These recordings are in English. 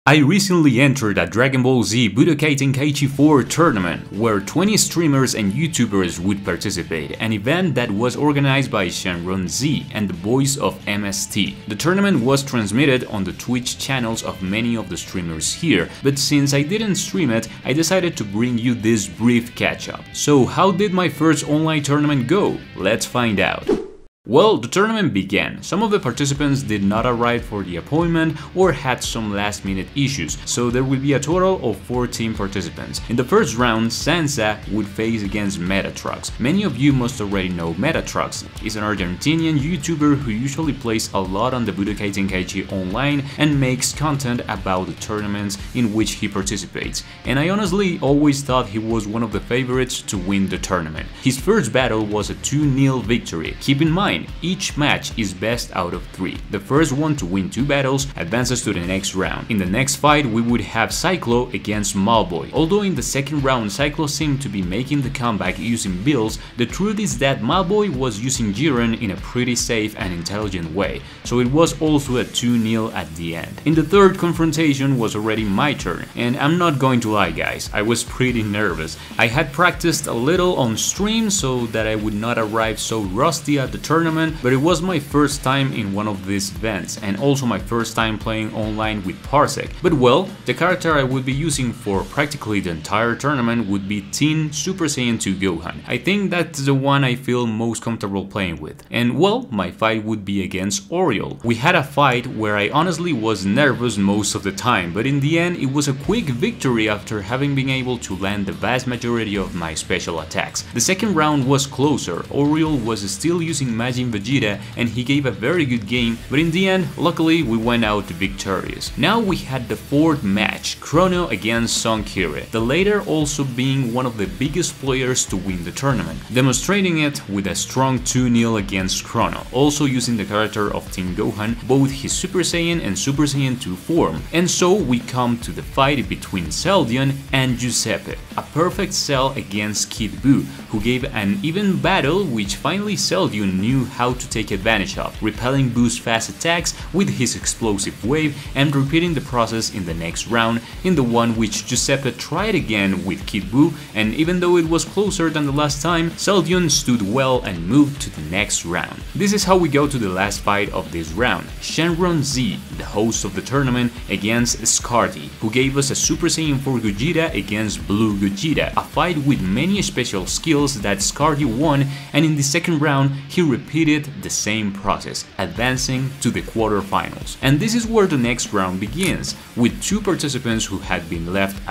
I recently entered a Dragon Ball Z Budokai Tenkaichi 4 tournament where 20 streamers and YouTubers would participate, an event that was organized by Shenron Z and the boys of MST. The tournament was transmitted on the Twitch channels of many of the streamers here, but since I didn't stream it, I decided to bring you this brief catch-up. So how did my first online tournament go? Let's find out. Well, the tournament began. Some of the participants did not arrive for the appointment or had some last-minute issues, so there will be a total of 14 participants. In the first round, Sansa would face against Metatrucks. Many of you must already know Metatrucks. He's an Argentinian YouTuber who usually plays a lot on the Budokai Tenkaichi online and makes content about the tournaments in which he participates. And I honestly always thought he was one of the favorites to win the tournament. His first battle was a 2-0 victory. Keep in mind, each match is best out of 3. The first one to win 2 battles advances to the next round. In the next fight, we would have Cyclo against Malboy. Although in the second round Cyclo seemed to be making the comeback using Bills, the truth is that Malboy was using Jiren in a pretty safe and intelligent way, so it was also a 2-0 at the end. In the third confrontation was already my turn, and I'm not going to lie guys, I was pretty nervous. I had practiced a little on stream so that I would not arrive so rusty at the tournament, but it was my first time in one of these events and also my first time playing online with Parsec. But well, the character I would be using for practically the entire tournament would be Teen Super Saiyan 2 Gohan. I think that's the one I feel most comfortable playing with. And well, my fight would be against Oriole. We had a fight where I honestly was nervous most of the time, but in the end it was a quick victory after having been able to land the vast majority of my special attacks. The second round was closer. Oriole was still using Majin Vegeta and he gave a very good game, but in the end, luckily we went out victorious. Now we had the fourth match, Chrono against Son Kire, the latter also being one of the biggest players to win the tournament, demonstrating it with a strong 2-0 against Chrono, also using the character of Teen Gohan, both his Super Saiyan and Super Saiyan 2 form. And so we come to the fight between Celdion and Giuseppe, a perfect Cell against Kid Buu, who gave an even battle which finally Celdion knew how to take advantage of, repelling Buu's fast attacks with his explosive wave and repeating the process in the next round, in the one which Giuseppe tried again with Kid Buu, and even though it was closer than the last time, Celdion stood well and moved to the next round. This is how we go to the last fight of this round, Shenron Z, the host of the tournament, against Scarty, who gave us a Super Saiyan 4 Gogeta against Blue Gogeta, a fight with many special skills that Scarty won, and in the second round he repeated the same process, advancing to the quarterfinals. And this is where the next round begins, with 2 participants who had been left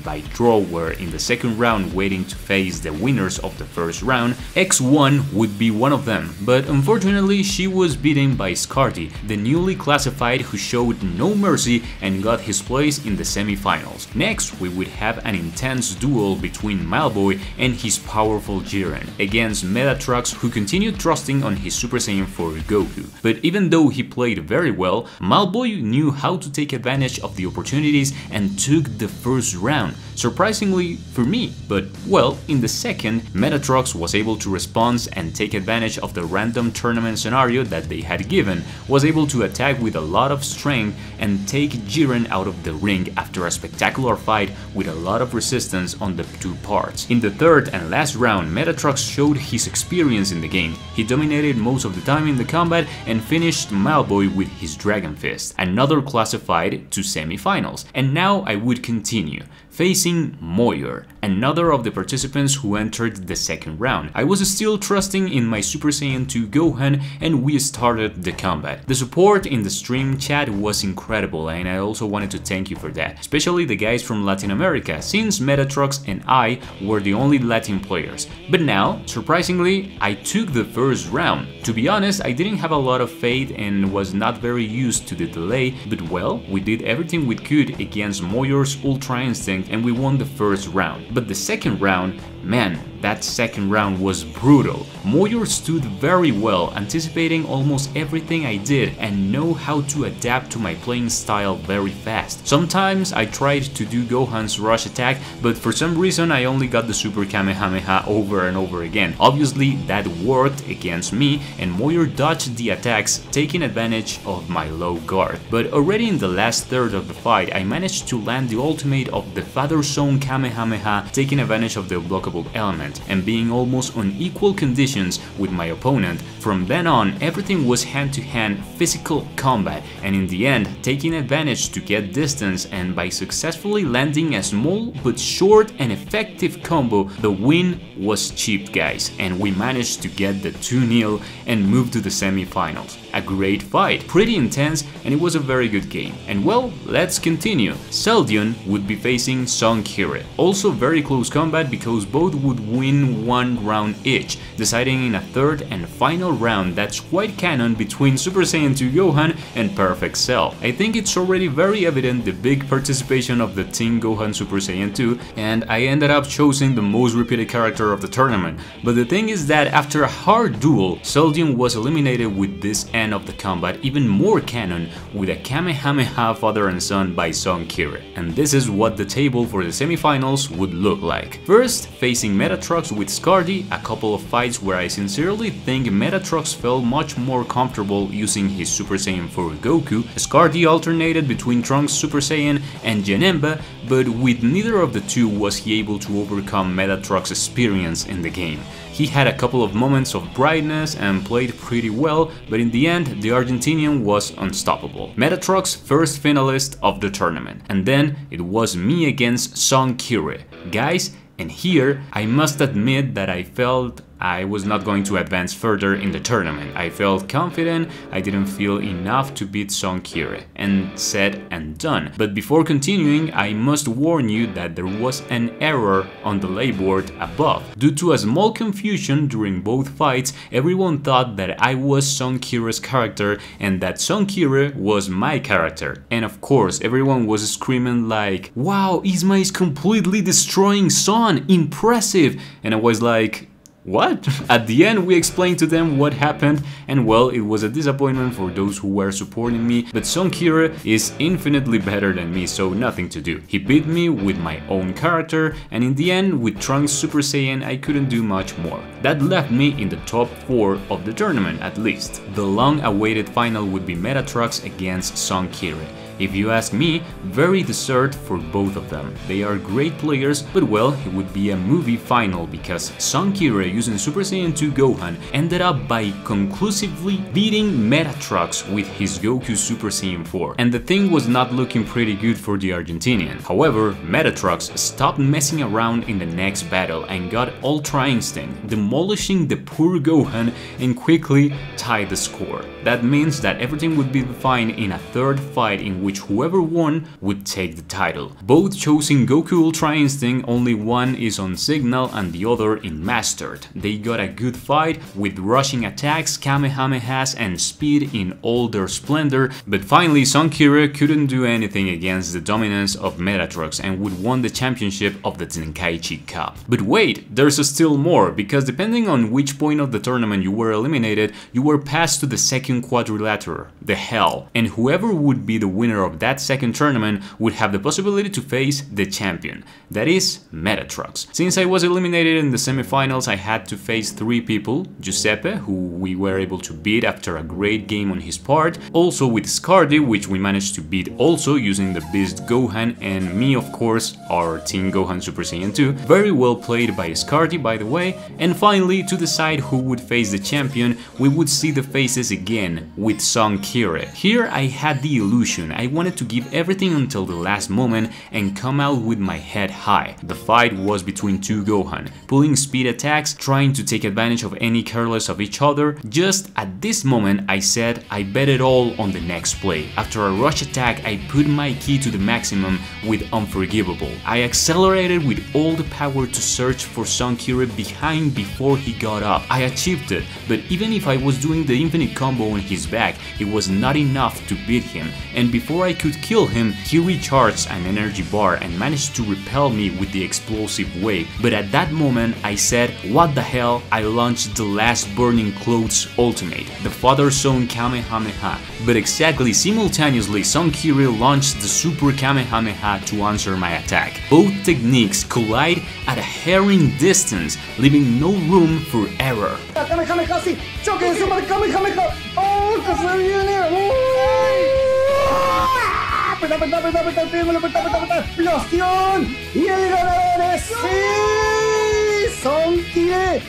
by draw were in the second round waiting to face the winners of the first round. X1 would be one of them, but unfortunately she was beaten by Scarty, the newly classified who showed no mercy and got his place in the semi-finals. Next we would have an intense duel between Malboy and his powerful Jiren, against Metatrucks, who continued trusting on his Super Saiyan 4 Goku. But even though he played very well, Malboy knew how to take advantage of the opportunities and took the first round, surprisingly for me, but well, in the second, Metatrucks was able to respond and take advantage of the random tournament scenario that they had given, was able to attack with a lot of strength and take Jiren out of the ring after a spectacular fight with a lot of resistance on the 2 parts. In the third and last round, Metatrucks showed his experience in the game. He dominated most of the time in the combat and finished Malboy with his Dragon Fist, another classified to semi-finals. And now I would continue, facing Moyer, another of the participants who entered the second round. I was still trusting in my Super Saiyan 2 Gohan and we started the combat. The support in the stream chat was incredible and I also wanted to thank you for that, especially the guys from Latin America, since Metatrucks and I were the only Latin players. But now, surprisingly, I took the first round. To be honest, I didn't have a lot of faith and was not very used to the delay, but well, we did everything we could against Moyer's Ultra Instinct and we won the first round. But the second round, Man, that second round was brutal. Moyor stood very well, anticipating almost everything I did and know how to adapt to my playing style very fast. Sometimes I tried to do Gohan's rush attack, but for some reason I only got the Super Kamehameha over and over again. Obviously that worked against me and Moyor dodged the attacks, taking advantage of my low guard. But already in the last third of the fight I managed to land the ultimate of the Father Zone Kamehameha, taking advantage of the unblockable element and being almost on equal conditions with my opponent. From then on, everything was hand-to-hand physical combat, and in the end, taking advantage to get distance, and by successfully landing a small but short and effective combo, the win was cheap, guys, and we managed to get the 2-0 and move to the semi-finals. A great fight, pretty intense, and it was a very good game. And well, let's continue. Seldion would be facing Son Kire. Also very close combat because both would win 1 round each, deciding in a third and final round that's quite canon between Super Saiyan 2 Gohan and Perfect Cell. I think it's already very evident the big participation of the Team Gohan Super Saiyan 2, and I ended up choosing the most repeated character of the tournament. But the thing is that after a hard duel, Seldion was eliminated with this end of the combat, even more canon, with a Kamehameha father and son by Son Kire. And this is what the table for the semifinals would look like. First, facing Metatrucks with Scardy, a couple of fights where I sincerely think Metatrucks felt much more comfortable using his Super Saiyan 4 Goku. Scardy alternated between Trunks Super Saiyan and Janemba, but with neither of the two was he able to overcome Metatrucks' experience in the game. He had a couple of moments of brightness and played pretty well, but in the end, the Argentinian was unstoppable. Metatrucks' first finalist of the tournament, and then it was me against Son Kire. Guys, and here I must admit that I felt I was not going to advance further in the tournament. I felt confident, I didn't feel enough to beat Son Kire, and said and done. But before continuing, I must warn you that there was an error on the layboard above. Due to a small confusion during both fights, everyone thought that I was Son Kire's character and that Son Kire was my character. And of course, everyone was screaming like, "Wow, Isma is completely destroying Son, impressive!" And I was like, what? At the end we explained to them what happened, and well, it was a disappointment for those who were supporting me, but Son Kire is infinitely better than me, so nothing to do. He beat me with my own character, and in the end, with Trunks Super Saiyan, I couldn't do much more. That left me in the top 4 of the tournament at least. The long-awaited final would be Metatrucks against Son Kire. If you ask me, very deserved for both of them. They are great players, but well, it would be a movie final because Son Kire using Super Saiyan 2 Gohan ended up by conclusively beating Metatrucks with his Goku Super Saiyan 4, and the thing was not looking pretty good for the Argentinian. However, Metatrucks stopped messing around in the next battle and got Ultra Instinct, demolishing the poor Gohan and quickly tied the score. That means that everything would be fine in a third fight in which whoever won would take the title. Both choosing Goku Ultra Instinct, only one is on Signal and the other in Mastered. They got a good fight with rushing attacks, Kamehamehas and speed in all their splendor, but finally Son Kire couldn't do anything against the dominance of Metatrucks and would won the championship of the Tenkaichi Cup. But wait, there's still more, because depending on which point of the tournament you were eliminated, you were passed to the second quadrilateral, the Hell, and whoever would be the winner of that second tournament would have the possibility to face the champion, that is Metatrucks. Since I was eliminated in the semifinals, I had to face 3 people: Giuseppe, who we were able to beat after a great game on his part, also with Scardy, which we managed to beat also using the Beast Gohan, and me of course, our Team Gohan Super Saiyan 2, very well played by Scardy by the way. And finally, to decide who would face the champion, we would see the faces again with Son Kire. Here I had the illusion, I wanted to give everything until the last moment and come out with my head high. The fight was between 2 Gohan, pulling speed attacks, trying to take advantage of any careless of each other. Just at this moment I said I bet it all on the next play. After a rush attack I put my ki to the maximum with Unforgivable. I accelerated with all the power to search for Son Kire behind before he got up. I achieved it, but even if I was doing the infinite combo on his back, it was not enough to beat him, and before before I could kill him, he recharged an energy bar and managed to repel me with the explosive wave. But at that moment I said, what the hell? I launched the last Burning Clothes ultimate, the Father-Son Kamehameha. But exactly simultaneously, Sankire launched the Super Kamehameha to answer my attack. Both techniques collide at a hair's distance, leaving no room for error.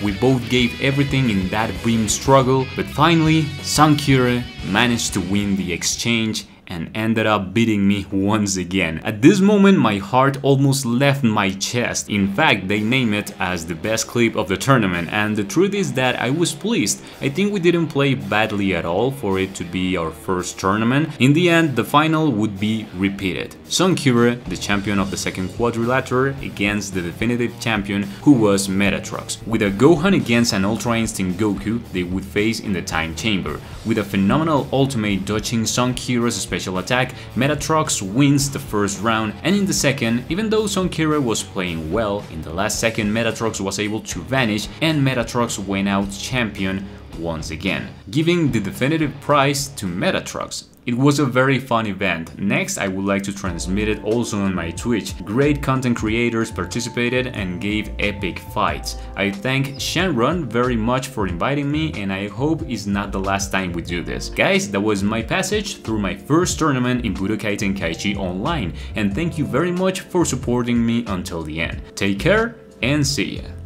We both gave everything in that beam struggle, but finally, Sankire managed to win the exchange and ended up beating me once again. At this moment, my heart almost left my chest. In fact, they named it as the best clip of the tournament, and the truth is that I was pleased. I think we didn't play badly at all for it to be our first tournament. In the end, the final would be repeated. Sankire, the champion of the second quadrilateral, against the definitive champion, who was Metatrox. With a Gohan against an Ultra Instinct Goku, they would face in the time chamber. With a phenomenal ultimate dodging Sankire's special attack, Metatrox wins the first round, and in the second, even though Sankire was playing well, in the last second Metatrox was able to vanish and Metatrox went out champion once again, giving the definitive prize to Metatrox. It was a very fun event. Next, I would like to transmit it also on my Twitch. Great content creators participated and gave epic fights. I thank Shenron very much for inviting me, and I hope it's not the last time we do this. Guys, that was my passage through my first tournament in Budokai Tenkaichi Online, and thank you very much for supporting me until the end. Take care and see ya!